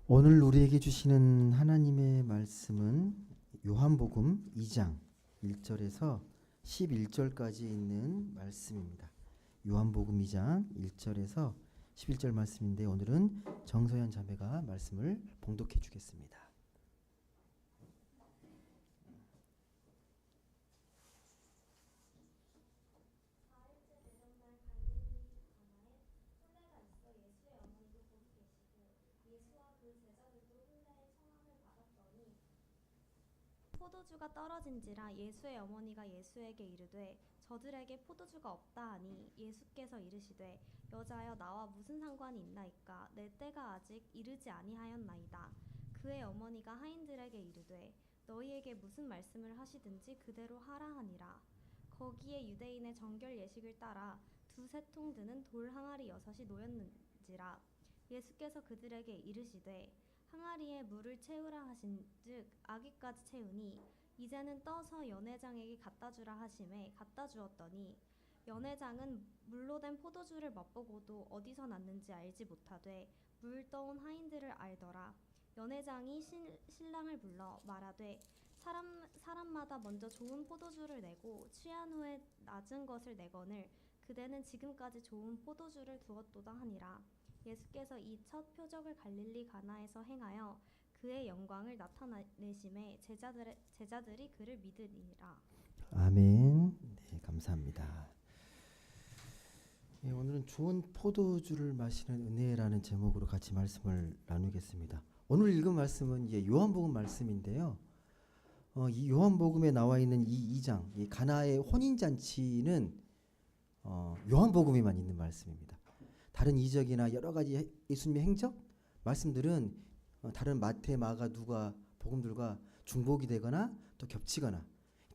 오늘 우리에게 주시는 하나님의 말씀은 요한복음 2장 1절에서 11절까지 있는 말씀입니다. 요한복음 2장 1절에서 11절 말씀인데 오늘은 정서연 자매가 말씀을 봉독해 주겠습니다. 포도주가 떨어진지라 예수의 어머니가 예수에게 이르되 저들에게 포도주가 없다 하니 예수께서 이르시되 여자여 나와 무슨 상관이 있나이까 내 때가 아직 이르지 아니하였나이다. 그의 어머니가 하인들에게 이르되 너희에게 무슨 말씀을 하시든지 그대로 하라 하니라. 거기에 유대인의 정결 예식을 따라 두세 통 드는 돌 항아리 6이 놓였는지라. 예수께서 그들에게 이르시되 항아리에 물을 채우라 하신즉 아기까지 채우니 이제는 떠서 연회장에게 갖다 주라 하심에 갖다 주었더니 연회장은 물로 된 포도주를 맛보고도 어디서 났는지 알지 못하되 물 떠온 하인들을 알더라. 연회장이 신랑을 불러 말하되 사람마다 먼저 좋은 포도주를 내고 취한 후에 낮은 것을 내거늘 그대는 지금까지 좋은 포도주를 두었도다 하니라. 예수께서 이 첫 표적을 갈릴리 가나에서 행하여 그의 영광을 나타내심에 제자들이 그를 믿으니라. 아멘. 네, 감사합니다. 네, 오늘은 좋은 포도주를 마시는 은혜라는 제목으로 같이 말씀을 나누겠습니다. 오늘 읽은 말씀은 이제 요한복음 말씀인데요. 이 요한복음에 나와 있는 이 2장, 이 가나의 혼인잔치는 요한복음에만 있는 말씀입니다. 다른 이적이나 여러 가지 예수님의 행적 말씀들은 다른 마태, 마가, 누가 복음들과 중복이 되거나 또 겹치거나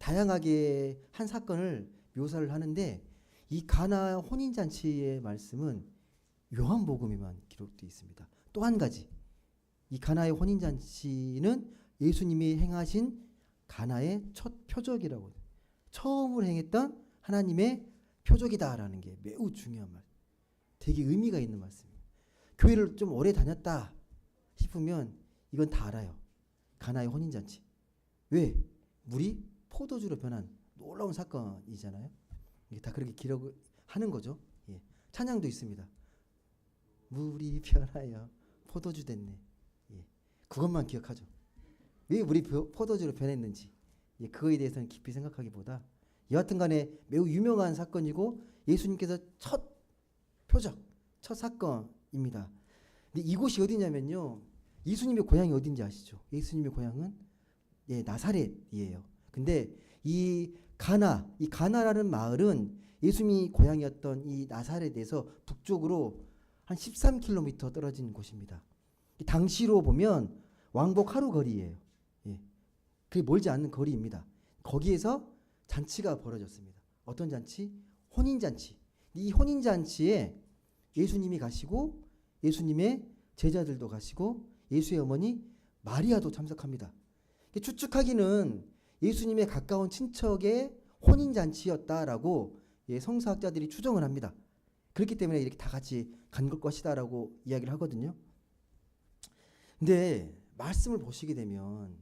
다양하게 한 사건을 묘사를 하는데 이 가나 혼인잔치의 말씀은 요한복음에만 기록되어 있습니다. 또 한 가지, 이 가나의 혼인잔치는 예수님이 행하신 가나의 첫 표적이라고, 처음으로 행했던 하나님의 표적이다라는 게 매우 중요한 말, 되게 의미가 있는 말씀입니다. 교회를 좀 오래 다녔다 싶으면 이건 다 알아요. 가나의 혼인잔치. 왜? 물이 포도주로 변한 놀라운 사건이잖아요. 이게 다 그렇게 기록을 하는 거죠. 예. 찬양도 있습니다. 물이 변하여 포도주 됐네. 예. 그것만 기억하죠. 왜 물이 포도주로 변했는지, 예. 그거에 대해서는 깊이 생각하기보다 여하튼 간에 매우 유명한 사건이고 예수님께서 첫 표적, 첫 사건입니다. 근데 이곳이 어디냐면요, 예수님의 고향이 어딘지 아시죠? 예수님의 고향은 나사렛이에요. 근데 이 가나라는 마을은 예수님이 고향이었던 이 나사렛에서 북쪽으로 한 13km 떨어진 곳입니다. 당시로 보면 왕복 하루 거리예요. 예. 그게 멀지 않는 거리입니다. 거기에서 잔치가 벌어졌습니다. 어떤 잔치? 혼인잔치. 이 혼인잔치에 예수님이 가시고 예수님의 제자들도 가시고 예수의 어머니 마리아도 참석합니다. 추측하기는 예수님의 가까운 친척의 혼인잔치였다라고 성서학자들이 추정을 합니다. 그렇기 때문에 이렇게 다 같이 간 것이다라고 이야기를 하거든요. 근데 말씀을 보시게 되면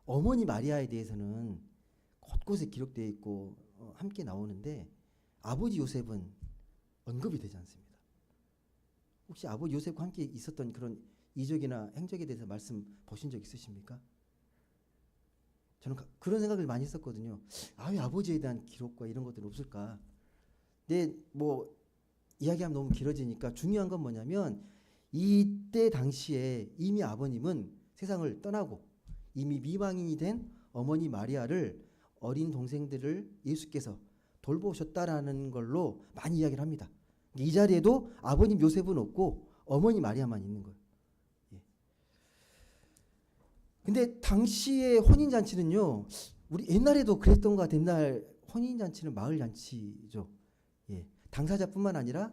어머니 마리아에 대해서는 곳곳에 기록되어 있고 함께 나오는데 아버지 요셉은 언급이 되지 않습니다. 혹시 아버지 요셉과 함께 있었던 그런 이적이나 행적에 대해서 말씀 보신 적 있으십니까? 저는 그런 생각을 많이 했었거든요. 왜 아버지에 대한 기록과 이런 것들은 없을까? 근데 뭐 이야기하면 너무 길어지니까 중요한 건 뭐냐면 이때 당시에 이미 아버님은 세상을 떠나고 이미 미망인이 된 어머니 마리아를, 어린 동생들을 예수께서 돌보셨다라는 걸로 많이 이야기를 합니다. 이 자리에도 아버님 요셉은 없고 어머니 마리아만 있는 거예요. 예. 근데 당시의 혼인잔치는요, 우리 옛날에도 그랬던 것 같아요. 옛날 혼인잔치는 마을잔치죠. 예. 당사자뿐만 아니라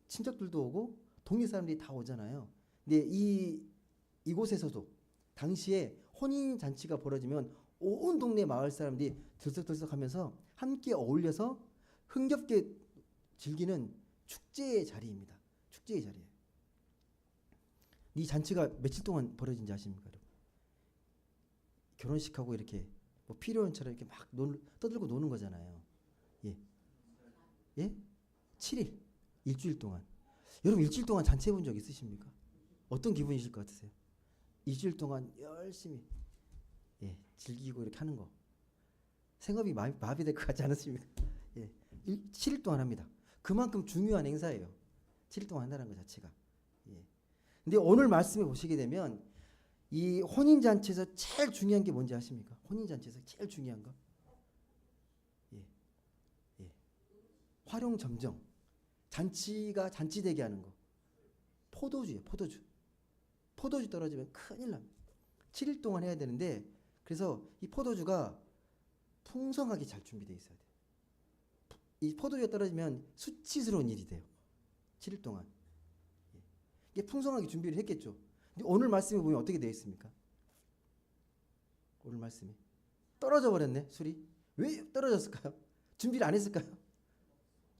친척들도 오고 동네 사람들이 다 오잖아요. 근데 이곳에서도 당시에 혼인잔치가 벌어지면 온 동네 마을 사람들이 들썩들썩하면서 함께 어울려서 흥겹게 즐기는 축제의 자리입니다. 축제의 자리예요. 이 잔치가 며칠 동안 벌어진지 아십니까, 여러분? 결혼식하고 이렇게 뭐 피로연처럼 이렇게 막 떠들고 노는 거잖아요. 예, 예, 7일, 일주일 동안. 여러분 일주일 동안 잔치 해본 적 있으십니까? 어떤 기분이실 것 같으세요? 일주일 동안 열심히 즐기고 이렇게 하는 거. 생업이 마비될 것 같지 않으십니까? 7일 동안 합니다. 그만큼 중요한 행사예요. 7일 동안 한다는 것 자체가. 근데 오늘 말씀에 보시게 되면 이 혼인잔치에서 제일 중요한 게 뭔지 아십니까? 혼인잔치에서 제일 중요한 거. 활용점정. 잔치가 잔치되게 하는 거. 포도주예요, 포도주. 포도주 떨어지면 큰일 납니다. 7일 동안 해야 되는데 그래서 이 포도주가 풍성하게 잘 준비되어 있어야 돼요. 이 포도주가 떨어지면 수치스러운 일이 돼요. 7일 동안. 이게 풍성하게 준비를 했겠죠. 근데 오늘 말씀에 보면 어떻게 되어 있습니까? 오늘 말씀이 떨어져 버렸네, 술이. 왜 떨어졌을까요? 준비를 안 했을까요?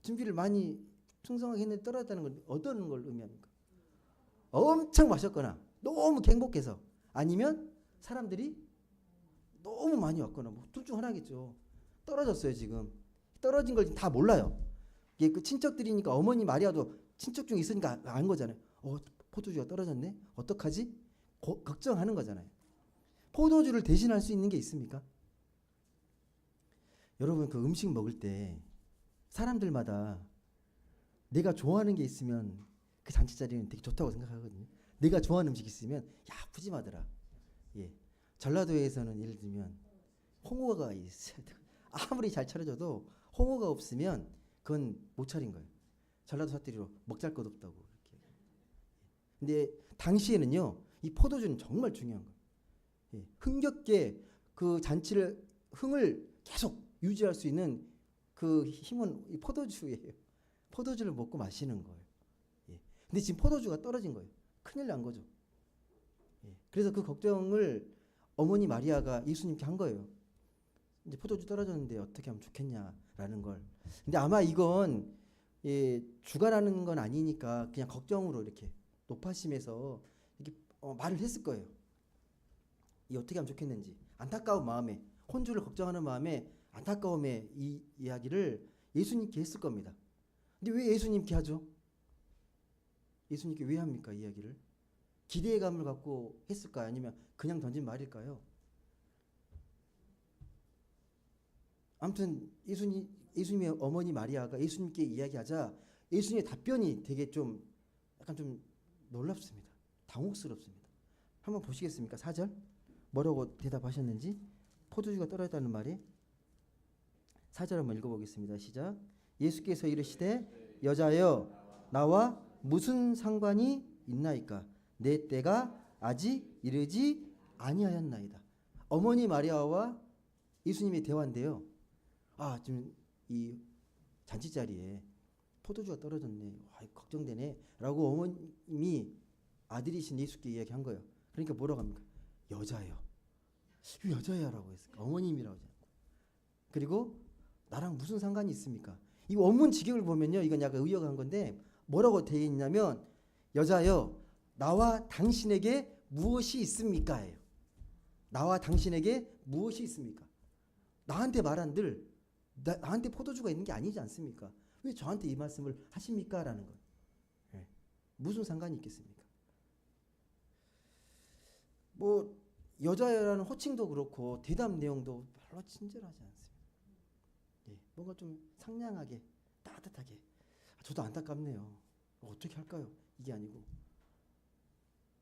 준비를 많이 풍성하게 했는데 떨어졌다는 건 어떤 걸 의미합니까? 엄청 마셨거나 너무 행복해서, 아니면 사람들이 너무 많이 왔거나, 뭐 둘 중 하나겠죠. 떨어졌어요. 지금 떨어진 걸 다 몰라요. 이게 그 친척들이니까, 어머니 마리아도 친척 중에 있으니까 안 거잖아요. 포도주가 떨어졌네, 어떡하지? 걱정하는 거잖아요. 포도주를 대신할 수 있는 게 있습니까? 여러분, 그 음식 먹을 때 사람들마다 내가 좋아하는 게 있으면 그 잔치 자리는 되게 좋다고 생각하거든요. 내가 좋아하는 음식 있으면 야, 푸짐하더라. 전라도에서는 예를 들면 홍어가 있어야 돼. 아무리 잘 차려줘도 홍어가 없으면 그건 못 차린 거예요. 전라도 사투리로 먹잘 것 없다고. 이렇게. 근데 당시에는요, 이 포도주는 정말 중요한 거예요. 흥겹게 그 잔치를, 흥을 계속 유지할 수 있는 그 힘은 이 포도주예요. 포도주를 먹고 마시는 거예요. 근데 지금 포도주가 떨어진 거예요. 큰일 난 거죠. 그래서 그 걱정을 어머니 마리아가 예수님께 한 거예요. 이제 포도주 떨어졌는데 어떻게 하면 좋겠냐라는 걸. 근데 아마 이건 주관하는 건 아니니까 그냥 걱정으로 이렇게 높아심에서 이렇게 말을 했을 거예요. 이 어떻게 하면 좋겠는지, 안타까운 마음에, 혼주를 걱정하는 마음에 안타까움의 이 이야기를 예수님께 했을 겁니다. 근데 왜 예수님께 하죠? 예수님께 왜 합니까, 이 이야기를? 기대감을 갖고 했을까요? 아니면 그냥 던진 말일까요? 아무튼 예수님의 어머니 마리아가 예수님께 이야기하자 예수님의 답변이 되게 좀 약간 좀 놀랍습니다. 당혹스럽습니다. 한번 보시겠습니까? 4절 뭐라고 대답하셨는지. 포도주가 떨어졌다는 말에 4절 한번 읽어보겠습니다. 시작. 예수께서 이르시되 여자여, 나와 무슨 상관이 있나이까? 내 때가 아직 이르지 아니하였나이다. 어머니 마리아와 예수님의 대화인데요. 지금 이 잔치 자리에 포도주가 떨어졌네, 걱정되네 라고 어머님이 아들이신 예수께 이야기한 거예요. 그러니까 뭐라고 합니까? 여자요. 왜 여자야라고 했을까? 어머님이라고 하지 않고. 그리고 나랑 무슨 상관이 있습니까? 이 원문 직역을 보면요, 이건 약간 의역한 건데 뭐라고 되어 있냐면 여자여, 나와 당신에게 무엇이 있습니까? 예요. 나와 당신에게 무엇이 있습니까? 나한테 말한들 나한테 포도주가 있는 게 아니지 않습니까? 왜 저한테 이 말씀을 하십니까? 라는 거예요. 무슨 상관이 있겠습니까? 뭐 여자라는 호칭도 그렇고 대답 내용도 별로 친절하지 않습니다. 뭔가 좀 상냥하게 따뜻하게. 저도 안타깝네요. 어떻게 할까요? 이게 아니고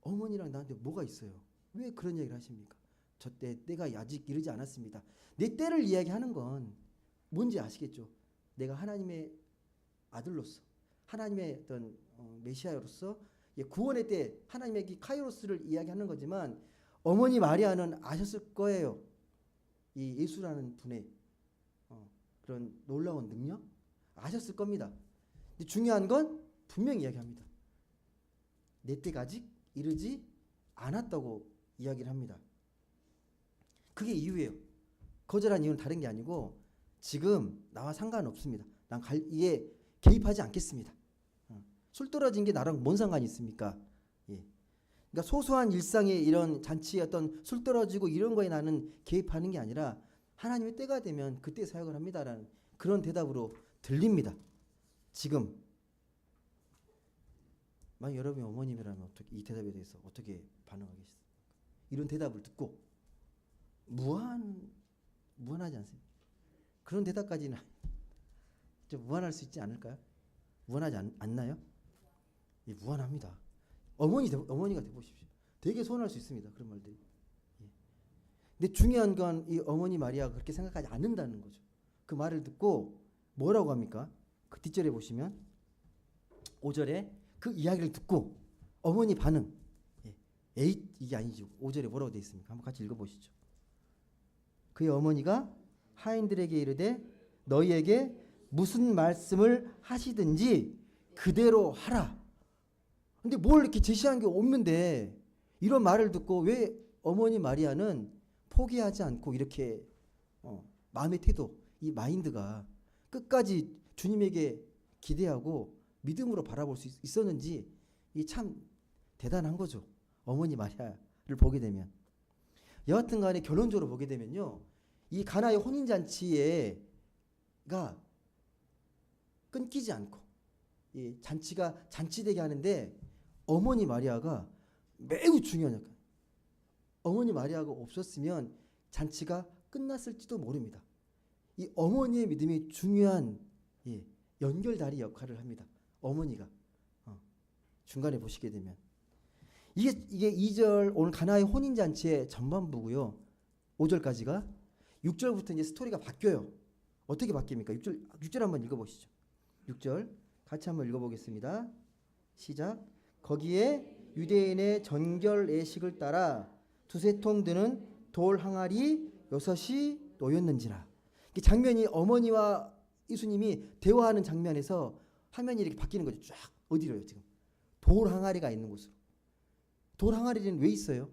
어머니랑 나한테 뭐가 있어요? 왜 그런 얘기를 하십니까? 저 때가 아직 이르지 않았습니다. 내 때를 이야기하는 건 뭔지 아시겠죠? 내가 하나님의 아들로서, 하나님의 어떤 메시아로서 구원의 때 하나님의 카이로스를 이야기하는 거지만 어머니 마리아는 아셨을 거예요. 이 예수라는 분의 그런 놀라운 능력 아셨을 겁니다. 근데 중요한 건 분명히 이야기합니다. 내 때가 아직 이르지 않았다고 이야기를 합니다. 그게 이유예요. 거절한 이유는 다른 게 아니고 지금 나와 상관없습니다. 이게 개입하지 않겠습니다. 술 떨어진 게 나랑 뭔 상관이 있습니까? 근데 그러니까 소소한 일상의 이런 잔치의 어떤 술 떨어지고 이런 거에 나는 개입하는 게 아니라 하나님의 때가 되면 그때 사역을 합니다라는 그런 대답으로 들립니다. 지금 만약 여러분이 어머님이라면 어떻게 이 대답에 대해서 어떻게 반응하겠습니까? 이런 대답을 듣고 무한하지 않습니까? 그런 대답까지는 좀 무한할 수 있지 않을까요? 무한하지 않나요? 예, 무한합니다. 어머니가 되보십시오. 되게 서운할 수 있습니다. 그런 말들이. 예. 근데 중요한 건 이 어머니 마리아가 그렇게 생각하지 않는다는 거죠. 그 말을 듣고 뭐라고 합니까? 그 뒷절에 보시면 5절에 그 이야기를 듣고 어머니 반응. 예. 에잇 이게 아니죠. 5절에 뭐라고 되어 있습니까? 한번 같이 읽어보시죠. 그의 어머니가 하인들에게 이르되 너희에게 무슨 말씀을 하시든지 그대로 하라. 근데 뭘 이렇게 제시한 게 없는데 이런 말을 듣고 왜 어머니 마리아는 포기하지 않고 이렇게 마음의 태도, 이 마인드가 끝까지 주님에게 기대하고 믿음으로 바라볼 수 있었는지 이 참 대단한 거죠. 어머니 마리아를 보게 되면. 여하튼 간에 결론적으로 보게 되면요. 이 가나의 혼인잔치가 끊기지 않고 이 잔치가 잔치되게 하는데 어머니 마리아가 매우 중요한 역할. 어머니 마리아가 없었으면 잔치가 끝났을지도 모릅니다. 이 어머니의 믿음이 중요한 연결다리 역할을 합니다. 어머니가 중간에 보시게 되면 이게 2절 오늘 가나의 혼인잔치의 전반부고요. 5절까지가 6절부터 이제 스토리가 바뀌어요. 어떻게 바뀝니까? 6절 한번 읽어보시죠. 6절 같이 한번 읽어보겠습니다. 시작. 거기에 유대인의 정결 예식을 따라 두세 통 드는 돌 항아리 6이 놓였는지라. 이 장면이 어머니와 예수님이 대화하는 장면에서 화면이 이렇게 바뀌는 거죠. 쫙 어디로요 지금? 돌 항아리가 있는 곳으로. 돌 항아리는 왜 있어요?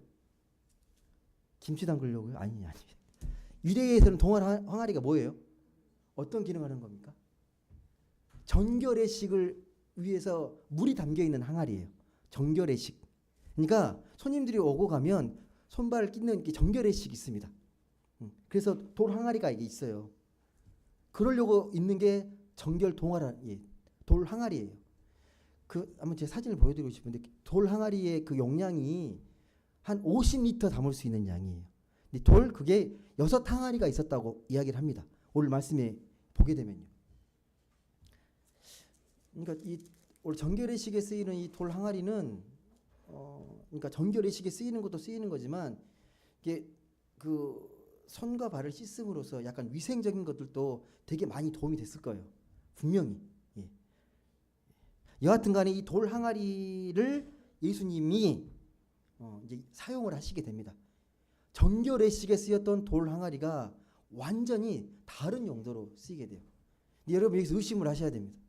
김치 담그려고요? 아니. 유대에서는 돌 항아리가 뭐예요? 어떤 기능을 하는 겁니까? 정결의식을 위해서 물이 담겨 있는 항아리예요. 정결의식. 그러니까 손님들이 오고 가면 손발을 씻는 정결의식이 있습니다. 그래서 돌 항아리가 이게 있어요. 그러려고 있는 게 정결 돌 항아리예요. 한번 제 사진을 보여드리고 싶은데 돌 항아리의 그 용량이 한 50리터 담을 수 있는 양이에요. 근데 그게 6 항아리가 있었다고 이야기를 합니다. 오늘 말씀에 보게 되면요. 그러니까 오늘 정결의식에 쓰이는 이 돌 항아리는 그러니까 정결의식에 쓰이는 것도 쓰이는 거지만 이게 그 손과 발을 씻음으로써 약간 위생적인 것들도 되게 많이 도움이 됐을 거예요. 분명히. 예. 여하튼간에 이 돌 항아리를 예수님이 이제 사용을 하시게 됩니다. 정결의식에 쓰였던 돌 항아리가 완전히 다른 용도로 쓰이게 돼요. 여러분 여기서 의심을 하셔야 됩니다.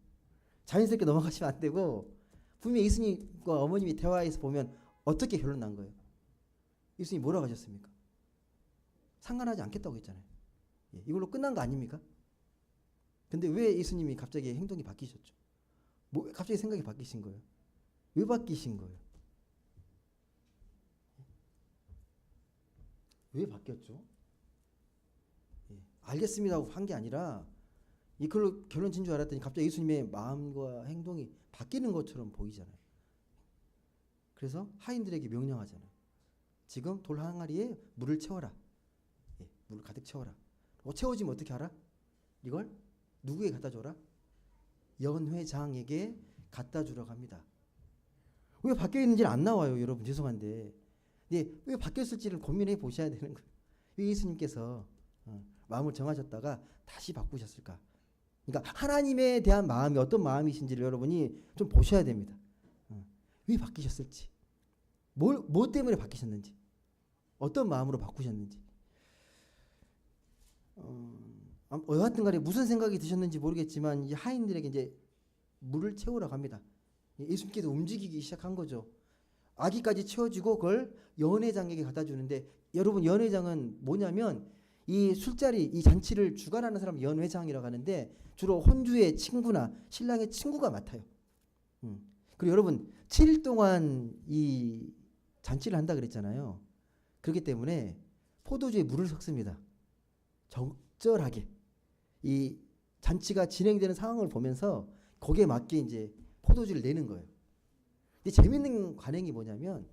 자연스럽게 넘어가시면 안 되고 분명히 예수님과 어머님이 대화에서 보면 어떻게 결론 난 거예요? 예수님이 뭐라고 하셨습니까? 상관하지 않겠다고 했잖아요. 이걸로 끝난 거 아닙니까? 근데 왜 예수님이 갑자기 행동이 바뀌셨죠? 갑자기 생각이 바뀌신 거예요? 왜 바뀌신 거예요? 왜 바뀌었죠? 알겠습니다 하고 한 게 아니라 이걸로 결론 진 줄 알았더니 갑자기 예수님의 마음과 행동이 바뀌는 것처럼 보이잖아요. 그래서 하인들에게 명령하잖아요. 지금 돌 항아리에 물을 채워라. 물을 가득 채워라. 채워지면 어떻게 알아? 이걸 누구에게 갖다 줘라? 연회장에게 갖다 주라고 합니다. 왜 바뀌어 있는지는 안 나와요. 여러분 죄송한데. 근데 왜 바뀌었을지를 고민해 보셔야 되는 거예요. 왜 예수님께서 마음을 정하셨다가 다시 바꾸셨을까? 그러니까 하나님에 대한 마음이 어떤 마음이신지를 여러분이 좀 보셔야 됩니다. 왜 바뀌셨을지, 뭐 때문에 바뀌셨는지, 어떤 마음으로 바꾸셨는지. 여하튼간에 무슨 생각이 드셨는지 모르겠지만 이 하인들에게 이제 물을 채우라고 합니다. 예수님께서 움직이기 시작한 거죠. 아기까지 채워지고 그걸 연회장에게 갖다 주는데 여러분 연회장은 뭐냐면 이 술자리, 이 잔치를 주관하는 사람 연회장이라고 하는데 주로 혼주의 친구나 신랑의 친구가 맡아요. 그리고 여러분 7일 동안 이 잔치를 한다 그랬잖아요. 그렇기 때문에 포도주에 물을 섞습니다. 적절하게. 이 잔치가 진행되는 상황을 보면서 거기에 맞게 이제 포도주를 내는 거예요. 근데 재밌는 관행이 뭐냐면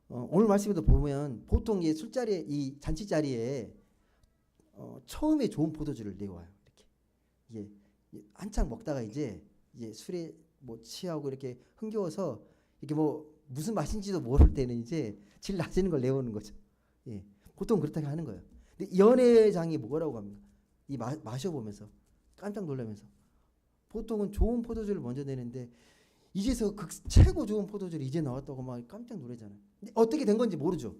오늘 말씀에도 보면 보통 이 술자리에 이 잔치 자리에 처음에 좋은 포도주를 내와요. 이렇게 이게 한창 먹다가 이제 술에 뭐 취하고 이렇게 흥겨워서 이렇게 뭐 무슨 맛인지도 모를 때는 이제 질 낮은 걸 내오는 거죠. 예, 보통 그렇다고 하는 거예요. 근데 연회장이 뭐라고 합니까? 이 마셔보면서 깜짝 놀라면서 보통은 좋은 포도주를 먼저 내는데 이제서 최고 좋은 포도주를 이제 나왔다고 막 깜짝 놀라잖아요. 근데 어떻게 된 건지 모르죠.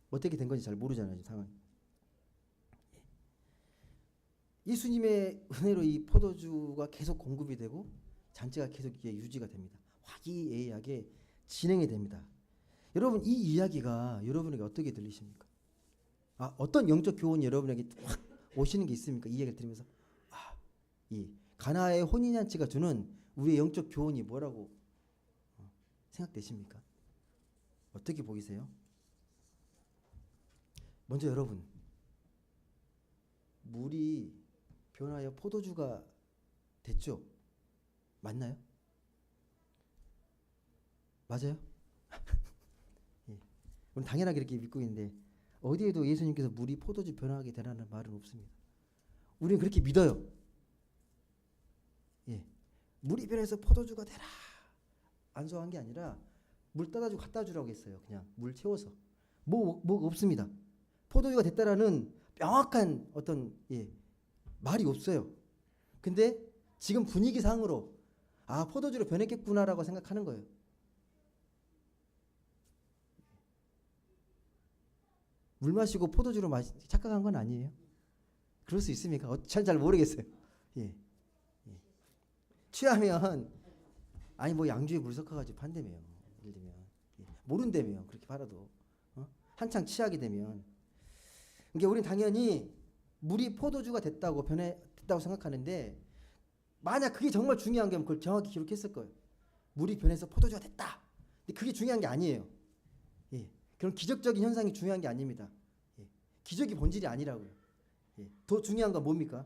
어떻게 된 건지 잘 모르잖아요, 상황. 예수님의 은혜로 이 포도주가 계속 공급이 되고 잔치가 계속 이게 유지가 됩니다. 화기애애하게 진행이 됩니다. 여러분 이 이야기가 여러분에게 어떻게 들리십니까? 어떤 영적 교훈이 여러분에게 확 오시는 게 있습니까? 이 이야기를 들으면서 이 가나의 혼인잔치가 주는 우리의 영적 교훈이 뭐라고 생각되십니까? 어떻게 보이세요? 먼저 여러분, 물이 변하여 포도주가 됐죠? 맞나요? 맞아요? 예. 우리는 당연하게 이렇게 믿고 있는데 어디에도 예수님께서 물이 포도주 변하게 되라는 말은 없습니다. 우리는 그렇게 믿어요. 예. 물이 변해서 포도주가 되라 안소한 게 아니라 물 떠다 주고 갖다 주라고 했어요. 그냥 물 채워서 뭐 없습니다. 포도주가 됐다라는 명확한 어떤 말이 없어요. 근데 지금 분위기상으로 포도주로 변했겠구나라고 생각하는 거예요. 물 마시고 포도주로 착각한 건 아니에요. 그럴 수 있습니까? 잘 모르겠어요. 예. 취하면 뭐 양주에 물 섞어가지고 판다며요. 예를 들면 모른다며요. 그렇게 팔아도 한창 취하게 되면. 그러니까 우리는 당연히 물이 포도주가 됐다고 생각하는데 만약 그게 정말 중요한 게 그걸 정확히 기록했을 거예요. 물이 변해서 포도주가 됐다. 근데 그게 중요한 게 아니에요. 그런 기적적인 현상이 중요한 게 아닙니다. 기적이 본질이 아니라고요. 더 중요한 건 뭡니까?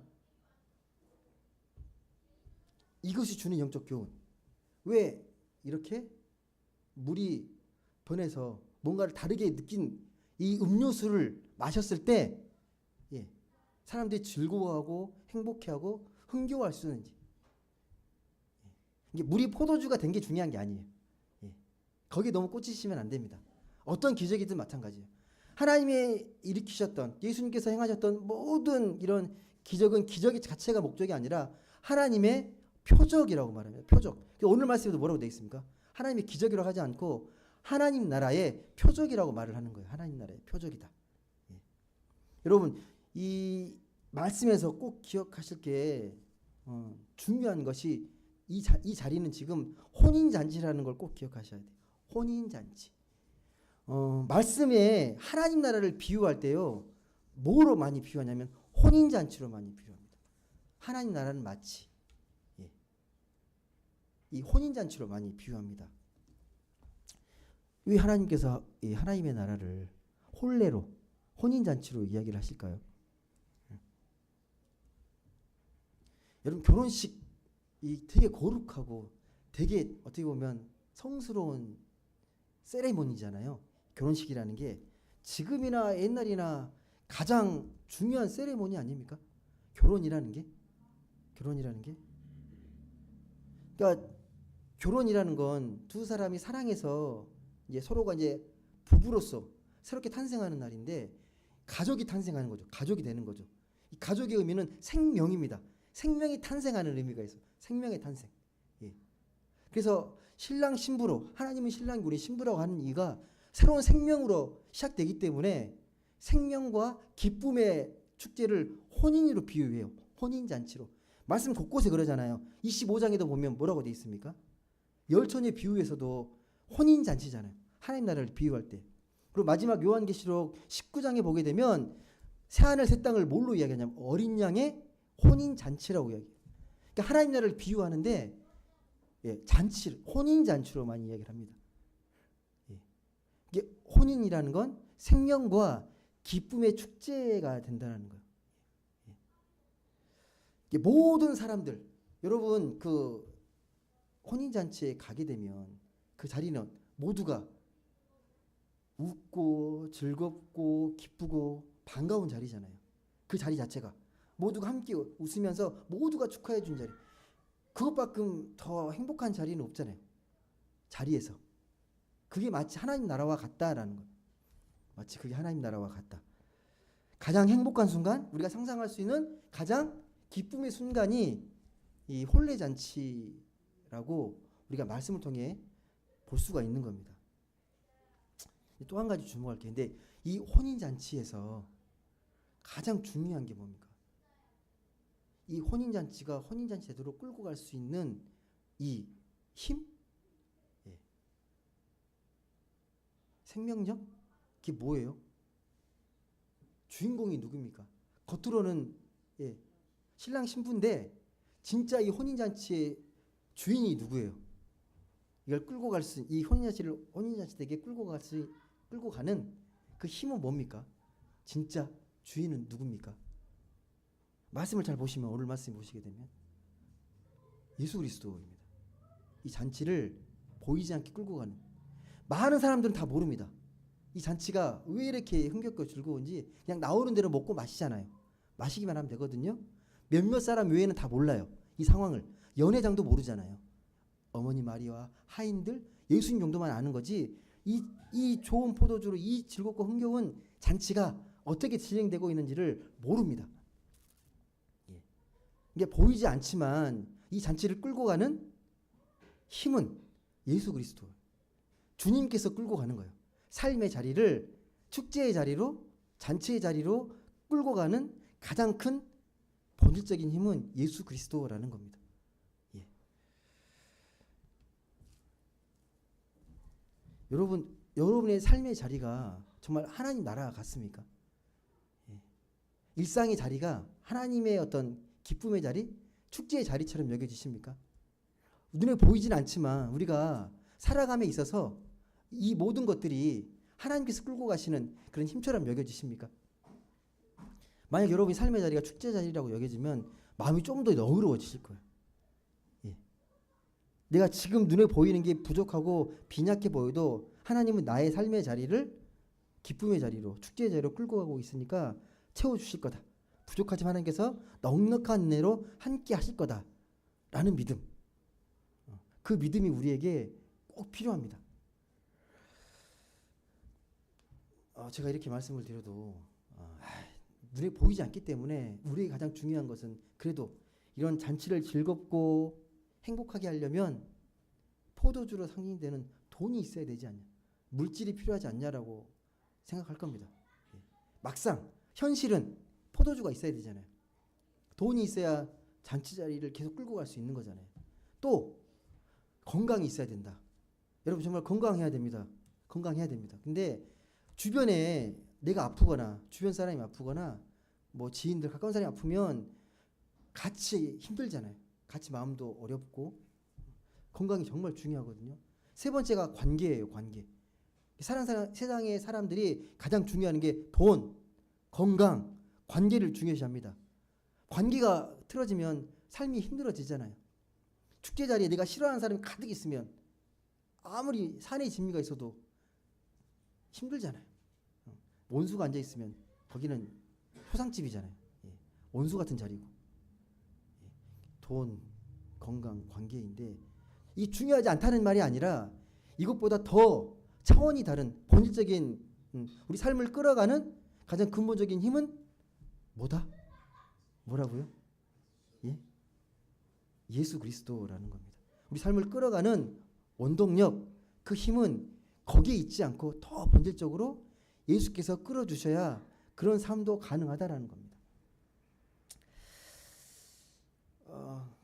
이것이 주는 영적 교훈. 왜 이렇게 물이 변해서 뭔가를 다르게 느낀 이 음료수를 마셨을 때 사람들이 즐거워하고 행복해하고 흥겨워할 수 있는지. 이게 물이 포도주가 된 게 중요한 게 아니에요. 거기에 너무 꽂히시면 안 됩니다. 어떤 기적이든 마찬가지예요. 하나님이 일으키셨던 예수님께서 행하셨던 모든 이런 기적은 기적의 자체가 목적이 아니라 하나님의 표적이라고 말합니다. 표적. 오늘 말씀에도 뭐라고 되어 있습니까? 하나님의 기적이라고 하지 않고 하나님 나라의 표적이라고 말을 하는 거예요. 하나님 나라의 표적이다. 여러분 이 말씀에서 꼭 기억하실 게 중요한 것이 이 자리는 지금 혼인잔치라는 걸 꼭 기억하셔야 돼요. 혼인잔치. 말씀에 하나님 나라를 비유할 때요. 뭐로 많이 비유하냐면 혼인잔치로 많이 비유합니다. 하나님 나라는 마치 이 혼인잔치로 많이 비유합니다. 왜 하나님께서 이 하나님의 나라를 혼례로 혼인잔치로 이야기를 하실까요? 여러분 결혼식이 되게 거룩하고 되게 어떻게 보면 성스러운 세레모니잖아요. 결혼식이라는 게 지금이나 옛날이나 가장 중요한 세레모니 아닙니까? 결혼이라는 게. 그러니까 결혼이라는 건 두 사람이 사랑해서 이제 서로가 이제 부부로서 새롭게 탄생하는 날인데 가족이 탄생하는 거죠. 가족이 되는 거죠. 이 가족의 의미는 생명입니다. 생명이 탄생하는 의미가 있어요. 생명의 탄생. 그래서 신랑 신부로 하나님은 신랑이고 우리 신부라고 하는 이가 새로운 생명으로 시작되기 때문에 생명과 기쁨의 축제를 혼인으로 비유해요. 혼인잔치로. 말씀 곳곳에 그러잖아요. 25장에도 보면 뭐라고 되어 있습니까? 열처녀의 비유에서도 혼인잔치잖아요. 하나님 나라를 비유할 때. 그리고 마지막 요한계시록 19장에 보게 되면 새하늘 새 땅을 뭘로 이야기하냐면 어린 양의 혼인잔치라고 이야기해요. 그러니까 하나님 나라를 비유하는데 잔치, 혼인잔치로 많이 이야기를 합니다. 이게 혼인이라는 건 생명과 기쁨의 축제가 된다는 거예요. 이게 모든 사람들, 여러분 그 혼인 잔치에 가게 되면 그 자리는 모두가 웃고 즐겁고 기쁘고 반가운 자리잖아요. 그 자리 자체가 모두가 함께 웃으면서 모두가 축하해 준 자리. 그것만큼 더 행복한 자리는 없잖아요. 자리에서. 그게 마치 하나님 나라와 같다라는 거예요. 마치 그게 하나님 나라와 같다. 가장 행복한 순간, 우리가 상상할 수 있는 가장 기쁨의 순간이 이 혼례 잔치라고 우리가 말씀을 통해 볼 수가 있는 겁니다. 또 한 가지 주목할 게 있는데, 이 혼인 잔치에서 가장 중요한 게 뭡니까? 이 혼인 잔치가 혼인 잔치 제대로 끌고 갈 수 있는 이 힘? 예. 생명력? 그게 뭐예요? 주인공이 누굽니까? 겉으로는 예, 신랑 신부인데 진짜 이 혼인 잔치의 주인이 누구예요? 이걸 끌고 갈 수, 이 혼인 잔치 되게 끌고 가는 그 힘은 뭡니까? 진짜 주인은 누굽니까? 말씀을 잘 보시면, 오늘 말씀 보시게 되면 예수 그리스도입니다. 이 잔치를 보이지 않게 끌고 가는. 많은 사람들은 다 모릅니다. 이 잔치가 왜 이렇게 흥겹고 즐거운지. 그냥 나오는 대로 먹고 마시잖아요. 마시기만 하면 되거든요. 몇몇 사람 외에는 다 몰라요. 이 상황을. 연회장도 모르잖아요. 어머니 마리아와 하인들, 예수님 정도만 아는 거지. 이 좋은 포도주로 이 즐겁고 흥겨운 잔치가 어떻게 진행되고 있는지를 모릅니다. 예. 이게 보이지 않지만 이 잔치를 끌고 가는 힘은 예수 그리스도, 주님께서 끌고 가는 거예요. 삶의 자리를 축제의 자리로, 잔치의 자리로 끌고 가는 가장 큰 본질적인 힘은 예수 그리스도라는 겁니다. 예. 여러분의 삶의 자리가 정말 하나님 나라 같습니까? 예. 일상의 자리가 하나님의 어떤 기쁨의 자리, 축제의 자리처럼 여겨지십니까? 눈에 보이진 않지만 우리가 살아감에 있어서 이 모든 것들이 하나님께서 끌고 가시는 그런 힘처럼 여겨지십니까? 만약 여러분의 삶의 자리가 축제 자리라고 여겨지면 마음이 좀 더 너그러워지실 거예요. 예. 내가 지금 눈에 보이는 게 부족하고 빈약해 보여도 하나님은 나의 삶의 자리를 기쁨의 자리로, 축제의 자리로 끌고 가고 있으니까 채워주실 거다. 부족하지만 하나님께서 넉넉한 은혜로 함께 하실 거다 라는 믿음. 그 믿음이 우리에게 꼭 필요합니다. 제가 이렇게 말씀을 드려도 눈에 보이지 않기 때문에 우리에게 가장 중요한 것은, 그래도 이런 잔치를 즐겁고 행복하게 하려면 포도주로 상징되는 돈이 있어야 되지 않냐, 물질이 필요하지 않냐라고 생각할 겁니다. 막상 현실은 포도주가 있어야 되잖아요. 돈이 있어야 잔치 자리를 계속 끌고 갈 수 있는 거잖아요. 또 건강이 있어야 된다. 여러분 정말 건강해야 됩니다. 건강해야 됩니다. 근데 주변에 내가 아프거나 주변 사람이 아프거나 뭐 지인들, 가까운 사람이 아프면 같이 힘들잖아요. 같이 마음도 어렵고. 건강이 정말 중요하거든요. 세 번째가 관계예요. 관계. 세상의 사람들이 가장 중요한 게 돈, 건강, 관계를 중요시합니다. 관계가 틀어지면 삶이 힘들어지잖아요. 축제 자리에 내가 싫어하는 사람이 가득 있으면 아무리 산의 진미가 있어도 힘들잖아요. 원수가 앉아 있으면 거기는 소상집이잖아요. 예. 원수 같은 자리고. 예. 돈, 건강, 관계인데, 이 중요하지 않다는 말이 아니라 이것보다 더 차원이 다른 본질적인 우리 삶을 끌어가는 가장 근본적인 힘은 뭐다? 뭐라고요? 예? 예수 그리스도라는 겁니다. 우리 삶을 끌어가는 원동력, 그 힘은 거기에 있지 않고 더 본질적으로 예수께서 끌어주셔야 그런 삶도 가능하다라는 겁니다.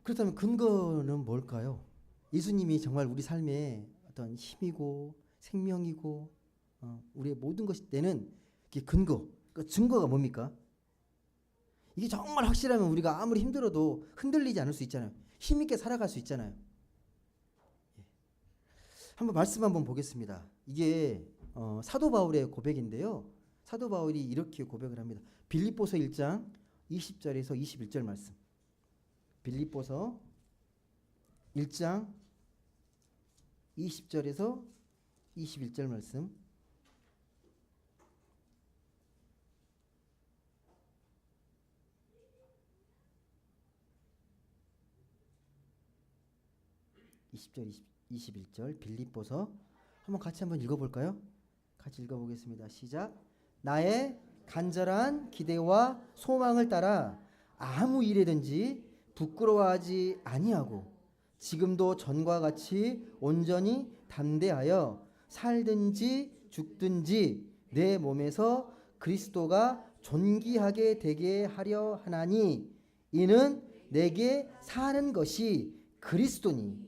그렇다면 근거는 뭘까요? 예수님이 정말 우리 삶의 어떤 힘이고 생명이고 우리의 모든 것이 되는 근거, 그 증거가 뭡니까? 이게 정말 확실하면 우리가 아무리 힘들어도 흔들리지 않을 수 있잖아요. 힘있게 살아갈 수 있잖아요. 한번 말씀 한번 보겠습니다. 이게 사도 바울의 고백인데요. 사도 바울이 이렇게 고백을 합니다. 빌립보서 1장 20절에서 21절 말씀. 빌립보서 1장 20절에서 21절 말씀. (20절) 21절 빌립보서 한번 읽어볼까요? 같이 읽어보겠습니다. 시작. 나의 간절한 기대와 소망을 따라 아무 일에든지 부끄러워하지 아니하고 지금도 전과 같이 온전히 담대하여 살든지 죽든지 내 몸에서 그리스도가 존귀하게 되게 하려 하나니 이는 내게 사는 것이 그리스도니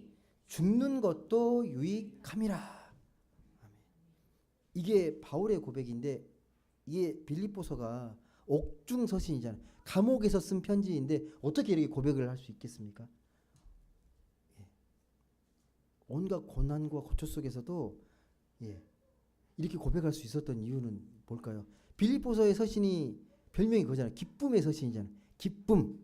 죽는 것도 유익함이라. 이게 바울의 고백인데 이게 빌립보서가 옥중 서신이잖아요. 감옥에서 쓴 편지인데 어떻게 이렇게 고백을 할 수 있겠습니까? 온갖 고난과 고초 속에서도 이렇게 고백할 수 있었던 이유는 뭘까요? 빌립보서의 서신이 별명이 그거잖아요. 기쁨의 서신이잖아요. 기쁨.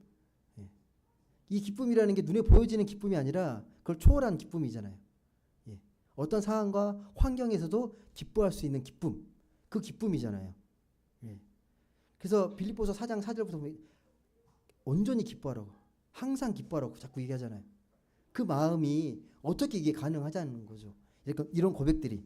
이 기쁨이라는 게 눈에 보여지는 기쁨이 아니라 그걸 초월한 기쁨이잖아요. 어떤 상황과 환경에서도 기뻐할 수 있는 기쁨. 그 기쁨이잖아요. 그래서 빌립보서 4장 4절부터 보면 온전히 기뻐하라고, 항상 기뻐하라고 자꾸 얘기하잖아요. 그 마음이 어떻게 이게 가능하자는 거죠. 이런 고백들이.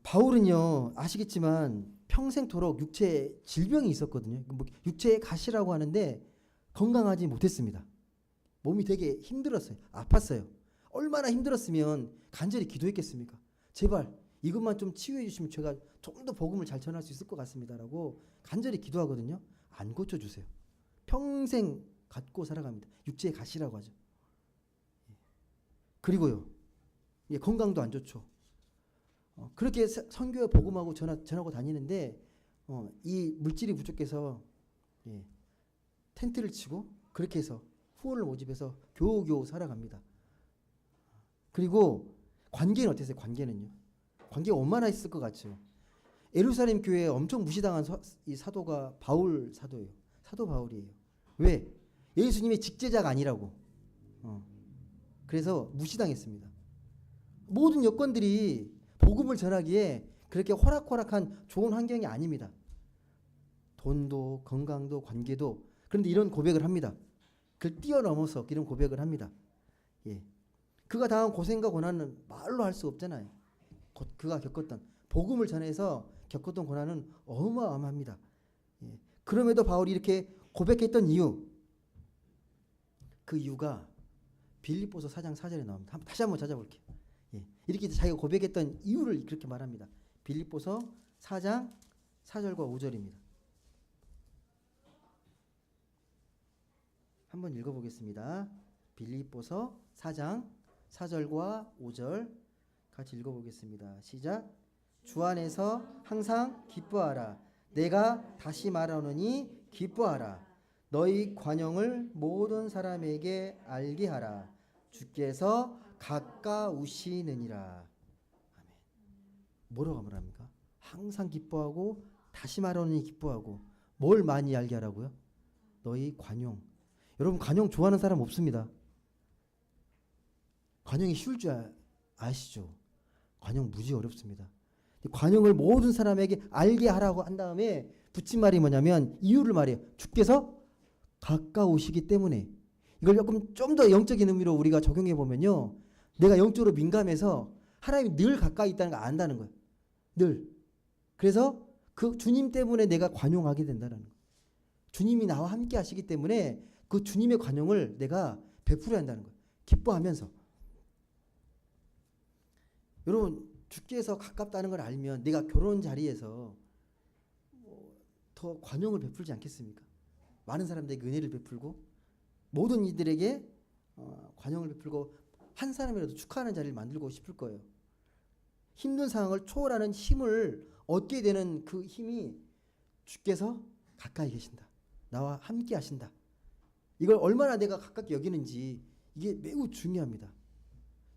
바울은요, 아시겠지만 평생토록 육체에 질병이 있었거든요. 육체의 가시라고 하는데 건강하지 못했습니다. 몸이 되게 힘들었어요. 아팠어요. 얼마나 힘들었으면 간절히 기도했겠습니까? 제발 이것만 좀 치유해 주시면 제가 좀 더 복음을 잘 전할 수 있을 것 같습니다라고 간절히 기도하거든요. 안 고쳐주세요. 평생 갖고 살아갑니다. 육체의 가시라고 하죠. 그리고요, 건강도 안 좋죠. 그렇게 선교와 복음하고 전하고 다니는데 이 물질이 부족해서 텐트를 치고 그렇게 해서 후원을 모집해서 겨우겨우 살아갑니다. 그리고 관계는 어땠어요? 관계가 얼마나 있을 것 같죠. 예루살렘 교회에 엄청 무시당한 이 사도가 바울 사도예요. 사도 바울이에요. 왜? 예수님의 직제자가 아니라고. 그래서 무시당했습니다. 모든 여건들이 복음을 전하기에 그렇게 호락호락한 좋은 환경이 아닙니다. 돈도 건강도 관계도. 그런데 이런 고백을 합니다. 그걸 뛰어넘어서 이런 고백을 합니다. 그가 당한 고생과 고난은 말로 할 수 없잖아요. 그가 겪었던 복음을 전해서 겪었던 고난은 어마어마합니다. 그럼에도 바울이 이렇게 고백했던 이유, 그 이유가 빌립보서 4장 4절에 나옵니다. 다시 한번 찾아볼게요. 이렇게 자기가 고백했던 이유를 그렇게 말합니다. 빌립보서 4장 4절과 5절입니다. 한번 읽어보겠습니다. 빌립보서 4장 4절과 5절 같이 읽어보겠습니다. 시작. 주 안에서 항상 기뻐하라. 내가 다시 말하노니 기뻐하라. 너희 관용을 모든 사람에게 알게 하라. 주께서 가까우시느니라. 아멘. 뭐라고 말합니까? 항상 기뻐하고 다시 말하노니 기뻐하고 뭘 많이 알게 하라고요? 너희 관용. 여러분 관용 좋아하는 사람 없습니다. 관용이 쉬울 줄 아시죠? 관용 무지 어렵습니다. 관용을 모든 사람에게 알게 하라고 한 다음에 붙인 말이 뭐냐면 이유를 말해요. 주께서 가까우시기 때문에. 이걸 조금 좀 더 영적인 의미로 우리가 적용해 보면요, 내가 영적으로 민감해서 하나님이 늘 가까이 있다는 걸 안다는 거예요. 늘. 그래서 그 주님 때문에 내가 관용하게 된다는 거예요. 주님이 나와 함께 하시기 때문에 그 주님의 관용을 내가 베풀어야 한다는 거예요. 기뻐하면서. 여러분, 주께서 가깝다는 걸 알면 내가 결혼 자리에서 더 관용을 베풀지 않겠습니까? 많은 사람들에게 은혜를 베풀고 모든 이들에게 관용을 베풀고 한 사람이라도 축하하는 자리를 만들고 싶을 거예요. 힘든 상황을 초월하는 힘을 얻게 되는 그 힘이 주께서 가까이 계신다. 나와 함께 하신다. 이걸 얼마나 내가 가깝게 여기는지 이게 매우 중요합니다.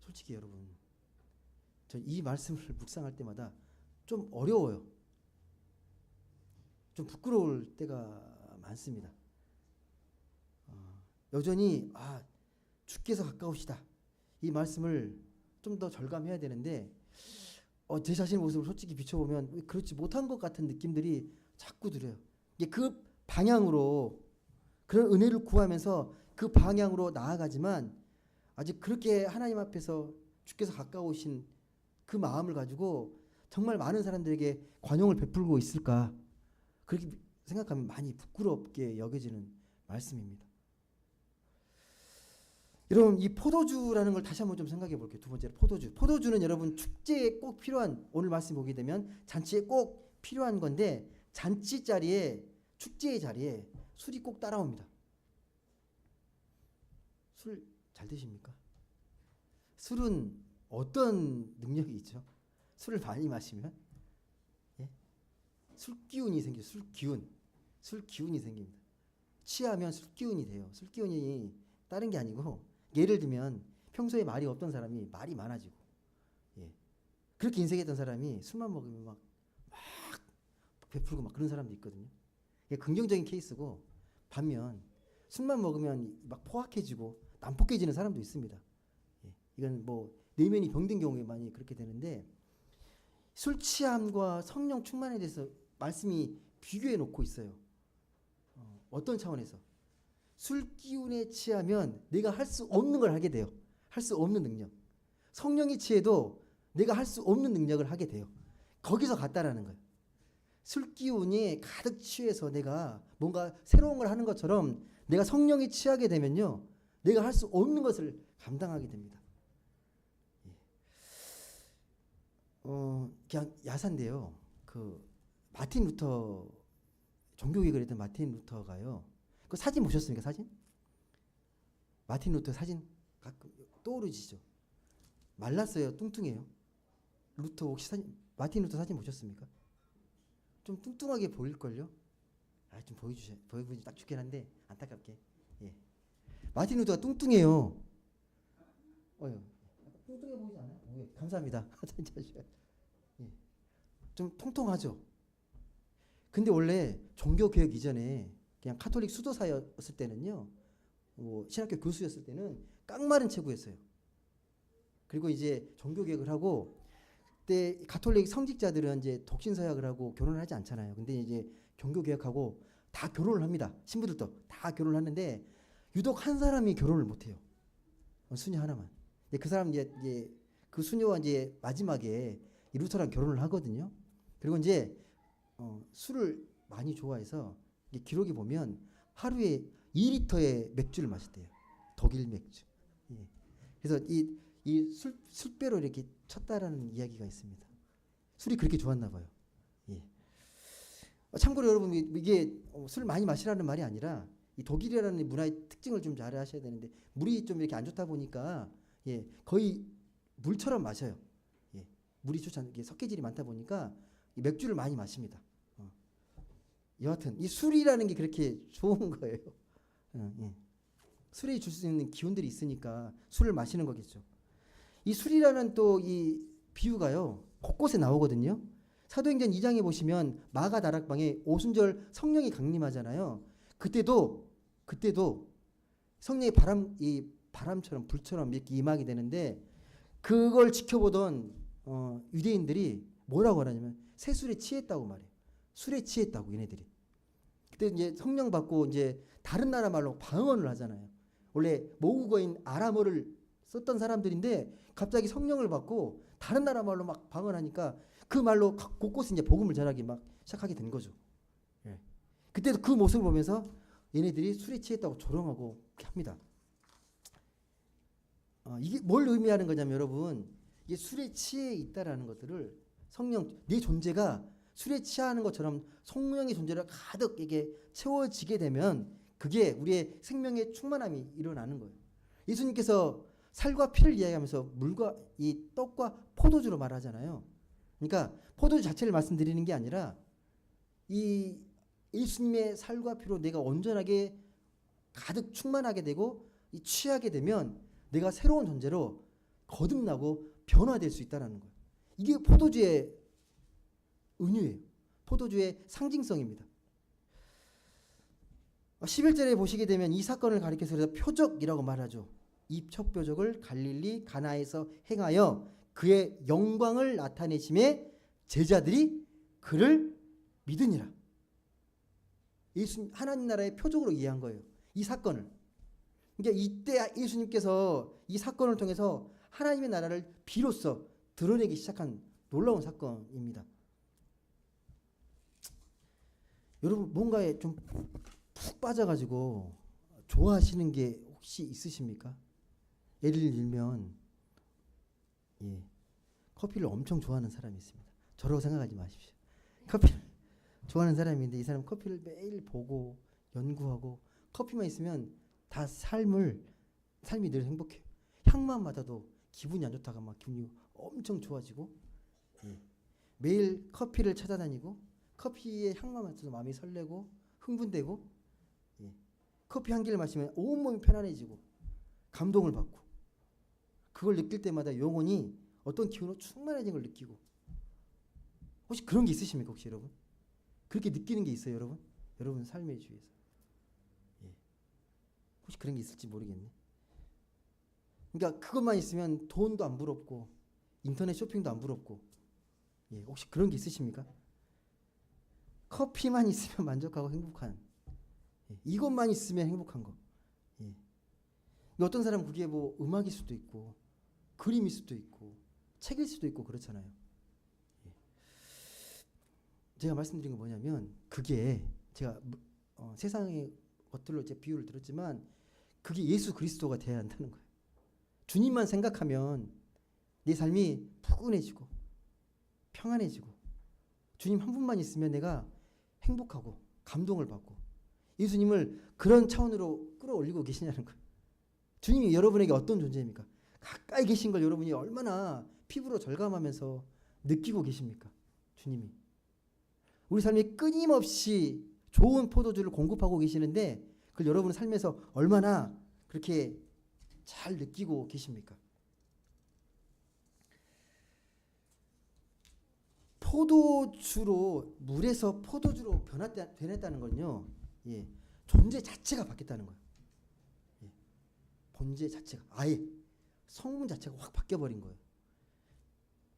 솔직히 여러분, 저 이 말씀을 묵상할 때마다 좀 어려워요. 좀 부끄러울 때가 많습니다. 여전히 주께서 가까우시다, 이 말씀을 좀 더 절감해야 되는데 제 자신의 모습을 솔직히 비춰보면 그렇지 못한 것 같은 느낌들이 자꾸 들어요. 이게 그 방향으로, 그런 은혜를 구하면서 그 방향으로 나아가지만 아직 그렇게 하나님 앞에서 주께서 가까우신 그 마음을 가지고 정말 많은 사람들에게 관용을 베풀고 있을까, 그렇게 생각하면 많이 부끄럽게 여겨지는 말씀입니다. 여러분, 이 포도주라는 걸 다시 한번 좀 생각해 볼게요. 두 번째로 포도주. 포도주는 여러분 축제에 꼭 필요한, 오늘 말씀 보게 되면 잔치에 꼭 필요한 건데, 잔치 자리에, 축제의 자리에 술이 꼭 따라옵니다. 술 잘 드십니까? 술은 어떤 능력이 있죠? 술을 많이 마시면 술기운이 생겨요. 술기운이 생깁니다. 취하면 술기운이 돼요. 술기운이 다른 게 아니고, 예를 들면 평소에 말이 없던 사람이 말이 많아지고, 그렇게 인색했던 사람이 술만 먹으면 막 베풀고 막 그런 사람도 있거든요. 이게 긍정적인 케이스고, 반면 술만 먹으면 막 포악해지고 난폭해지는 사람도 있습니다. 이건 뭐 내면이 병든 경우에 많이 그렇게 되는데, 술 취함과 성령 충만에 대해서 말씀이 비교해 놓고 있어요. 어떤 차원에서? 술 기운에 취하면 내가 할 수 없는 걸 하게 돼요. 할 수 없는 능력. 성령이 취해도 내가 할 수 없는 능력을 하게 돼요. 거기서 갔다라는 거예요. 술 기운이 가득 취해서 내가 뭔가 새로운 걸 하는 것처럼, 내가 성령이 취하게 되면요, 내가 할 수 없는 것을 감당하게 됩니다. 그냥 야사인데요. 그 마틴 루터, 종교개혁을 했던 마틴 루터가요. 그 사진 보셨습니까? 사진? 마틴 루터 사진 가끔 떠오르시죠? 말랐어요? 뚱뚱해요? 루터 혹시 마틴 루터 사진 보셨습니까? 좀 뚱뚱하게 보일걸요? 좀 보여주면 딱 좋긴 한데, 안타깝게. 마틴 루터가 뚱뚱해요. 뚱뚱해 보이지 않아요? 감사합니다. 좀 통통하죠? 근데 원래 종교개혁 이전에 그냥 카톨릭 수도사였을 때는요, 신학교 교수였을 때는 깡마른 체구였어요. 그리고 이제 종교개혁을 하고, 그때 가톨릭 성직자들은 이제 독신서약을 하고 결혼을 하지 않잖아요. 근데 이제 종교개혁하고 다 결혼을 합니다. 신부들도 다 결혼을 하는데, 유독 한 사람이 결혼을 못해요. 수녀 하나만. 그 사람 이제 그 수녀와 이제 마지막에 이 루터랑 결혼을 하거든요. 그리고 이제 술을 많이 좋아해서 기록에 보면 하루에 2리터의 맥주를 마셨대요. 독일 맥주. 그래서 이 술배로 이렇게 쳤다라는 이야기가 있습니다. 술이 그렇게 좋았나 봐요. 참고로 여러분, 이게 술 많이 마시라는 말이 아니라, 이 독일이라는 문화의 특징을 좀 잘 아셔야 되는데, 물이 좀 이렇게 안 좋다 보니까 거의 물처럼 마셔요. 물이 좋지 않게 석회질이 많다 보니까 이 맥주를 많이 마십니다. 여하튼 이 술이라는 게 그렇게 좋은 거예요. 술이 줄 수 있는 기운들이 있으니까 술을 마시는 거겠죠. 이 술이라는 또 이 비유가요, 곳곳에 나오거든요. 사도행전 2장에 보시면 마가 다락방에 오순절 성령이 강림하잖아요. 그때도 성령의 바람처럼 불처럼 이렇게 임하게 되는데, 그걸 지켜보던 유대인들이 뭐라고 하냐면 새술에 취했다고 말해요. 술에 취했다고 얘네들이. 그때 이제 성령 받고 이제 다른 나라 말로 방언을 하잖아요. 원래 모국어인 아람어를 썼던 사람들인데 갑자기 성령을 받고 다른 나라 말로 막 방언하니까 그 말로 곳곳에 이제 복음을 전하기 막 시작하게 된 거죠. 그때도 그 모습을 보면서 얘네들이 술에 취했다고 조롱하고 그렇게 합니다. 이게 뭘 의미하는 거냐면, 여러분, 이게 술에 취해 있다라는 것들을, 성령, 내 존재가 술에 취하는 것처럼 성령의 존재를 가득 이게 채워지게 되면 그게 우리의 생명의 충만함이 일어나는 거예요. 예수님께서 살과 피를 이야기하면서 물과 이 떡과 포도주로 말하잖아요. 그러니까 포도주 자체를 말씀드리는 게 아니라, 이 예수님의 살과 피로 내가 온전하게 가득 충만하게 되고 이 취하게 되면 내가 새로운 존재로 거듭나고 변화될 수 있다는 거예요. 이게 포도주의 은유예요. 포도주의 상징성입니다. 11절에 보시게 되면 이 사건을 가리켜서 그래서 표적이라고 말하죠. 이 첫 표적을 갈릴리 가나에서 행하여 그의 영광을 나타내심에 제자들이 그를 믿으니라. 예수 하나님 나라의 표적으로 이해한 거예요. 이 사건을. 그러니까 이때 예수님께서 이 사건을 통해서 하나님의 나라를 비로소 드러내기 시작한 놀라운 사건입니다. 여러분 뭔가에 좀 푹 빠져가지고 좋아하시는 게 혹시 있으십니까? 예를 들면 커피를 엄청 좋아하는 사람이 있습니다. 저라고 생각하지 마십시오. 커피를 좋아하는 사람인데 이 사람 커피를 매일 보고 연구하고 커피만 있으면 다 삶이 늘 행복해요. 향만 맡아도 기분이 안 좋다가 막 기분이 엄청 좋아지고 매일 커피를 찾아다니고 커피의 향만 맡아도 마음이 설레고 흥분되고 커피 한 개를 마시면 온몸이 편안해지고 감동을 받고 그걸 느낄 때마다 영혼이 어떤 기운으로 충만해진 걸 느끼고 혹시 그런 게 있으십니까? 혹시 여러분? 그렇게 느끼는 게 있어요 여러분? 여러분 삶의 주위에서 혹시 그런 게 있을지 모르겠네. 그러니까 그것만 있으면 돈도 안 부럽고 인터넷 쇼핑도 안 부럽고 혹시 그런 게 있으십니까? 커피만 있으면 만족하고 행복한 이것만 있으면 행복한 거. 어떤 사람은 그게 뭐 음악일 수도 있고 그림일 수도 있고 책일 수도 있고 그렇잖아요. 제가 말씀드린 건 뭐냐면 그게 제가 세상의 것들로 제 비유를 들었지만 그게 예수 그리스도가 돼야 한다는 거예요. 주님만 생각하면 내 삶이 푸근해지고 평안해지고 주님 한 분만 있으면 내가 행복하고 감동을 받고 예수님을 그런 차원으로 끌어올리고 계시냐는 거예요. 주님이 여러분에게 어떤 존재입니까? 가까이 계신 걸 여러분이 얼마나 피부로 절감하면서 느끼고 계십니까? 주님이. 우리 삶에 끊임없이 좋은 포도주를 공급하고 계시는데 그걸 여러분의 삶에서 얼마나 그렇게 잘 느끼고 계십니까? 포도주로 물에서 포도주로 변했다는 건요. 존재 자체가 바뀌었다는 거예요. 본질 자체가 아예 성분 자체가 확 바뀌어버린 거예요.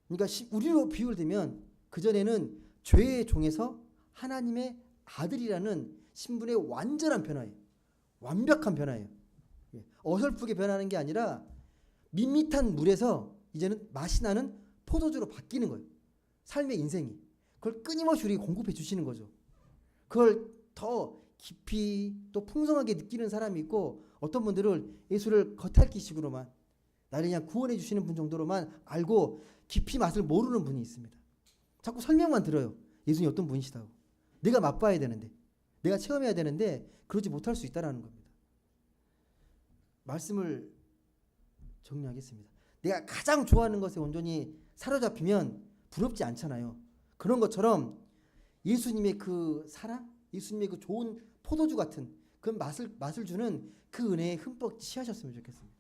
그러니까 우리로 비유를 들면 그전에는 죄의 종에서 하나님의 아들이라는 신분의 완전한 변화예요. 완벽한 변화예요. 어설프게 변하는 게 아니라 밋밋한 물에서 이제는 맛이 나는 포도주로 바뀌는 거예요. 삶의 인생이. 그걸 끊임없이 우리에게 공급해 주시는 거죠. 그걸 더 깊이 또 풍성하게 느끼는 사람이 있고 어떤 분들은 예수를 겉핥기식으로만 나를 그냥 구원해 주시는 분 정도로만 알고 깊이 맛을 모르는 분이 있습니다. 자꾸 설명만 들어요. 예수님이 어떤 분이시다고. 내가 맛봐야 되는데 내가 체험해야 되는데 그러지 못할 수 있다는 겁니다. 말씀을 정리하겠습니다. 내가 가장 좋아하는 것에 온전히 사로잡히면 부럽지 않잖아요. 그런 것처럼 예수님의 그 사랑, 예수님의 그 좋은 포도주 같은 그 맛을 주는 그 은혜에 흠뻑 취하셨으면 좋겠습니다.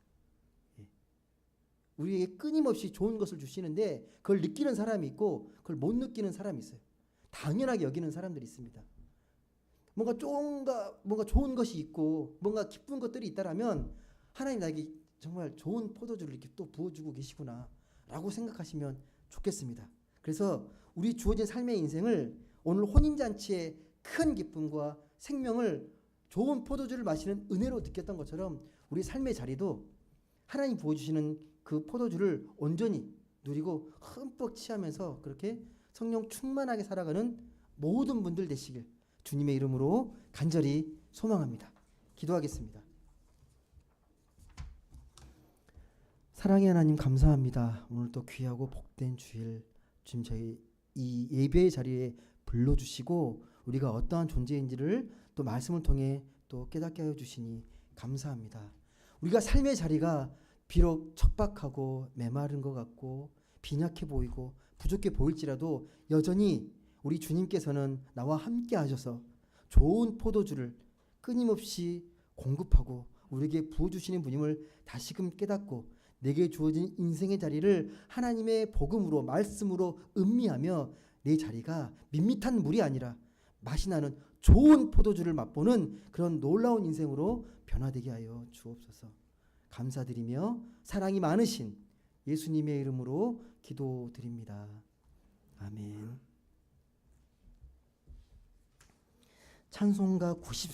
우리에게 끊임없이 좋은 것을 주시는데 그걸 느끼는 사람이 있고 그걸 못 느끼는 사람이 있어요. 당연하게 여기는 사람들이 있습니다. 뭔가 좋은 것이 있고 뭔가 기쁜 것들이 있다라면 하나님 나에게 정말 좋은 포도주를 이렇게 또 부어주고 계시구나 라고 생각하시면 좋겠습니다. 그래서 우리 주어진 삶의 인생을 오늘 혼인잔치의 큰 기쁨과 생명을 좋은 포도주를 마시는 은혜로 느꼈던 것처럼 우리 삶의 자리도 하나님 부어주시는 그 포도주를 온전히 누리고 흠뻑 취하면서 그렇게 성령 충만하게 살아가는 모든 분들 되시길 주님의 이름으로 간절히 소망합니다. 기도하겠습니다. 사랑의 하나님 감사합니다. 오늘 또 귀하고 복된 주일 주님 저희 이 예배의 자리에 불러주시고 우리가 어떠한 존재인지를 또 말씀을 통해 또 깨닫게 하여 주시니 감사합니다. 우리가 삶의 자리가 비록 척박하고 메마른 것 같고 빈약해 보이고 부족해 보일지라도 여전히 우리 주님께서는 나와 함께 하셔서 좋은 포도주를 끊임없이 공급하고 우리에게 부어주시는 분임을 다시금 깨닫고 내게 주어진 인생의 자리를 하나님의 복음으로 말씀으로 음미하며 내 자리가 밋밋한 물이 아니라 맛이 나는 좋은 포도주를 맛보는 그런 놀라운 인생으로 변화되게 하여 주옵소서. 감사드리며 사랑이 많으신 예수님의 이름으로 기도드립니다. 아멘. 찬송가 94